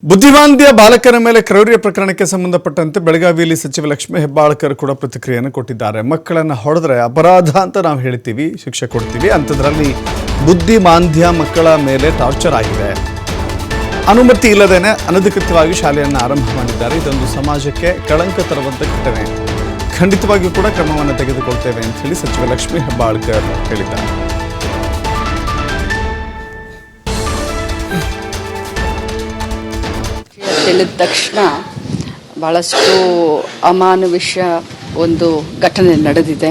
ಬುದ್ಧಿಮಾಂದ್ಯ ಬಾಲಕರ ಮೇಲೆ ಕ್ರೌರ್ಯ ಪ್ರಕರಣಕ್ಕೆ ಸಂಬಂಧಪಟ್ಟಂತೆ ಬೆಳಗಾವಿಯಲ್ಲಿ ಸಚಿವ ಲಕ್ಷ್ಮೀ ಹೆಬ್ಬಾಳ್ಕರ್ ಕೂಡ ಪ್ರತಿಕ್ರಿಯೆಯನ್ನು ಕೊಟ್ಟಿದ್ದಾರೆ. ಮಕ್ಕಳನ್ನು ಹೊಡೆದ್ರೆ ಅಪರಾಧ ಅಂತ ನಾವು ಹೇಳ್ತೀವಿ, ಶಿಕ್ಷೆ ಕೊಡ್ತೀವಿ. ಅಂತದ್ರಲ್ಲಿ ಬುದ್ಧಿಮಾಂದ್ಯ ಮಕ್ಕಳ ಮೇಲೆ ಟಾರ್ಚರ್ ಆಗಿದೆ. ಅನುಮತಿ ಇಲ್ಲದೇನೆ ಅನಧಿಕೃತವಾಗಿ ಶಾಲೆಯನ್ನು ಆರಂಭ ಮಾಡಿದ್ದಾರೆ. ಇದೊಂದು ಸಮಾಜಕ್ಕೆ ಕಳಂಕ ತರುವಂತ ಘಟನೆ. ಖಂಡಿತವಾಗಿಯೂ ಕೂಡ ಕ್ರಮವನ್ನು ತೆಗೆದುಕೊಳ್ತೇವೆ ಅಂತ ಹೇಳಿ ಸಚಿವ ಲಕ್ಷ್ಮೀ ಹೆಬ್ಬಾಳ್ಕರ್ ಹೇಳಿದ್ದಾರೆ. ಹೇಳಿದ ತಕ್ಷಣ ಭಾಳಷ್ಟು ಅಮಾನುಷ ಒಂದು ಘಟನೆ ನಡೆದಿದೆ.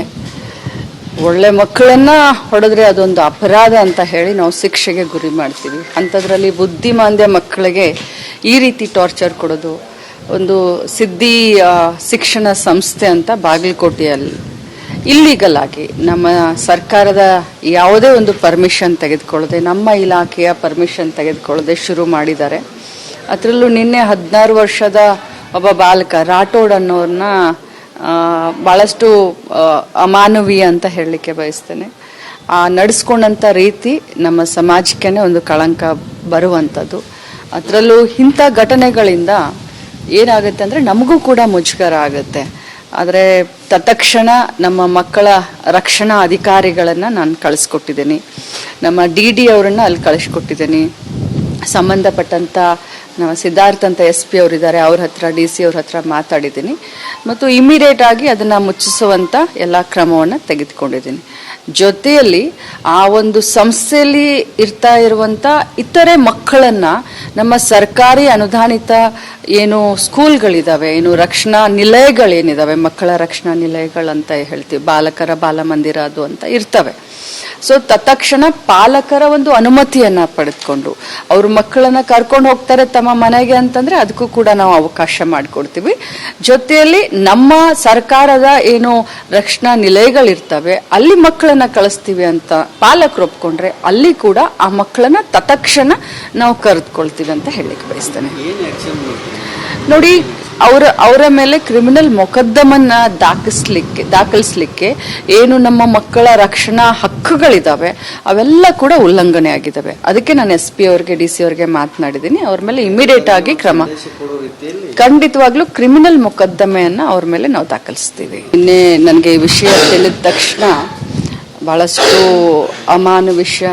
ಒಳ್ಳೆ ಮಕ್ಕಳನ್ನ ಹೊಡೆದ್ರೆ ಅದೊಂದು ಅಪರಾಧ ಅಂತ ಹೇಳಿ ನಾವು ಶಿಕ್ಷೆಗೆ ಗುರಿ ಮಾಡ್ತೀವಿ. ಅಂಥದ್ರಲ್ಲಿ ಬುದ್ಧಿಮಾಂದ್ಯ ಮಕ್ಕಳಿಗೆ ಈ ರೀತಿ ಟಾರ್ಚರ್ ಕೊಡೋದು, ಒಂದು ಸಿದ್ಧಿ ಶಿಕ್ಷಣ ಸಂಸ್ಥೆ ಅಂತ ಬಾಗಲಕೋಟೆಯಲ್ಲಿ ಇಲ್ಲೀಗಲ್ ಆಗಿ ನಮ್ಮ ಸರ್ಕಾರದ ಯಾವುದೇ ಒಂದು ಪರ್ಮಿಷನ್ ತೆಗೆದುಕೊಳ್ಳದೆ, ನಮ್ಮ ಇಲಾಖೆಯ ಪರ್ಮಿಷನ್ ತೆಗೆದುಕೊಳ್ಳದೆ ಶುರು ಮಾಡಿದ್ದಾರೆ. ಅದರಲ್ಲೂ ನಿನ್ನೆ 16 ವರ್ಷದ ಒಬ್ಬ ಬಾಲಕ ರಾಠೋಡ್ ಅನ್ನೋರನ್ನ ಭಾಳಷ್ಟು ಅಮಾನವೀಯ ಅಂತ ಹೇಳಲಿಕ್ಕೆ ಬಯಸ್ತೇನೆ. ನಡೆಸ್ಕೊಂಡಂಥ ರೀತಿ ನಮ್ಮ ಸಮಾಜಕ್ಕೆ ಒಂದು ಕಳಂಕ ಬರುವಂಥದ್ದು. ಅದರಲ್ಲೂ ಇಂಥ ಘಟನೆಗಳಿಂದ ಏನಾಗುತ್ತೆ ಅಂದರೆ ನಮಗೂ ಕೂಡ ಮುಜುಗರ ಆಗುತ್ತೆ. ಆದರೆ ತತ್ಕ್ಷಣ ನಮ್ಮ ಮಕ್ಕಳ ರಕ್ಷಣಾ ಅಧಿಕಾರಿಗಳನ್ನು ನಾನು ಕಳಿಸ್ಕೊಟ್ಟಿದ್ದೀನಿ. ನಮ್ಮ DD ಅವರನ್ನು ಅಲ್ಲಿ ಕಳಿಸ್ಕೊಟ್ಟಿದ್ದೀನಿ. ಸಂಬಂಧಪಟ್ಟಂಥ ನಮ್ಮ ಸಿದ್ಧಾರ್ಥ ಅಂತ SP ಅವರಿದ್ದಾರೆ, ಅವ್ರ ಹತ್ರ DC ಅವ್ರ ಹತ್ರ ಮಾತಾಡಿದ್ದೀನಿ ಮತ್ತು ಇಮಿಡಿಯೇಟ್ ಆಗಿ ಅದನ್ನು ಮುಚ್ಚಿಸುವಂಥ ಎಲ್ಲ ಕ್ರಮವನ್ನು ತೆಗೆದುಕೊಂಡಿದ್ದೀನಿ. ಜೊತೆಯಲ್ಲಿ ಆ ಒಂದು ಸಂಸ್ಥೆಯಲ್ಲಿ ಇರ್ತಾ ಇರುವಂಥ ಇತರೆ ಮಕ್ಕಳನ್ನು ನಮ್ಮ ಸರ್ಕಾರಿ ಅನುದಾನಿತ ಏನು ಸ್ಕೂಲ್ಗಳಿದ್ದಾವೆ, ಏನು ರಕ್ಷಣಾ ನಿಲಯಗಳೇನಿದ್ದಾವೆ, ಮಕ್ಕಳ ರಕ್ಷಣಾ ನಿಲಯಗಳಂತ ಹೇಳ್ತೀವಿ, ಬಾಲಕರ ಬಾಲಮಂದಿರ ಅದು ಅಂತ ಇರ್ತವೆ. ಸೊ ತತ್ಕ್ಷಣ ಪಾಲಕರ ಒಂದು ಅನುಮತಿಯನ್ನ ಪಡೆದುಕೊಂಡು ಅವ್ರ ಮಕ್ಕಳನ್ನ ಕರ್ಕೊಂಡು ಹೋಗ್ತಾರೆ ತಮ್ಮ ಮನೆಗೆ ಅಂತಂದ್ರೆ ಅದಕ್ಕೂ ಕೂಡ ನಾವು ಅವಕಾಶ ಮಾಡಿಕೊಡ್ತೀವಿ. ಜೊತೆಯಲ್ಲಿ ನಮ್ಮ ಸರ್ಕಾರದ ಏನು ರಕ್ಷಣಾ ನಿಲಯಗಳಿರ್ತವೆ ಅಲ್ಲಿ ಮಕ್ಕಳನ್ನ ಕಳಿಸ್ತೀವಿ ಅಂತ ಪಾಲಕರು ಒಪ್ಕೊಂಡ್ರೆ ಅಲ್ಲಿ ಕೂಡ ಆ ಮಕ್ಕಳನ್ನ ತತ್ಕ್ಷಣ ನಾವು ಕರೆದುಕೊಳ್ತೀವಿ ಅಂತ ಹೇಳಲಿಕ್ಕೆ ಬಯಸ್ತೇನೆ. ನೋಡಿ, ಅವರ ಮೇಲೆ ಕ್ರಿಮಿನಲ್ ಮೊಕದ್ದಮನ್ನ ದಾಖಲಿಸ್ಲಿಕ್ಕೆ ಏನು ನಮ್ಮ ಮಕ್ಕಳ ರಕ್ಷಣಾ ಹಕ್ಕುಗಳಿದಾವೆ ಅವೆಲ್ಲ ಕೂಡ ಉಲ್ಲಂಘನೆ ಆಗಿದ್ದಾವೆ. ಅದಕ್ಕೆ ನಾನು SP ಅವ್ರಿಗೆ DC ಅವ್ರಿಗೆ ಮಾತನಾಡಿದ್ದೀನಿ. ಅವ್ರ ಮೇಲೆ ಇಮಿಡಿಯೇಟ್ ಆಗಿ ಕ್ರಮ, ಖಂಡಿತವಾಗ್ಲೂ ಕ್ರಿಮಿನಲ್ ಮೊಕದ್ದಮೆಯನ್ನ ಅವ್ರ ಮೇಲೆ ನಾವು ದಾಖಲಿಸ್ತೀವಿ. ನಿನ್ನೆ ನನಗೆ ಈ ವಿಷಯ ತಿಳಿದ ತಕ್ಷಣ ಬಹಳಷ್ಟು ಅಮಾನುಷ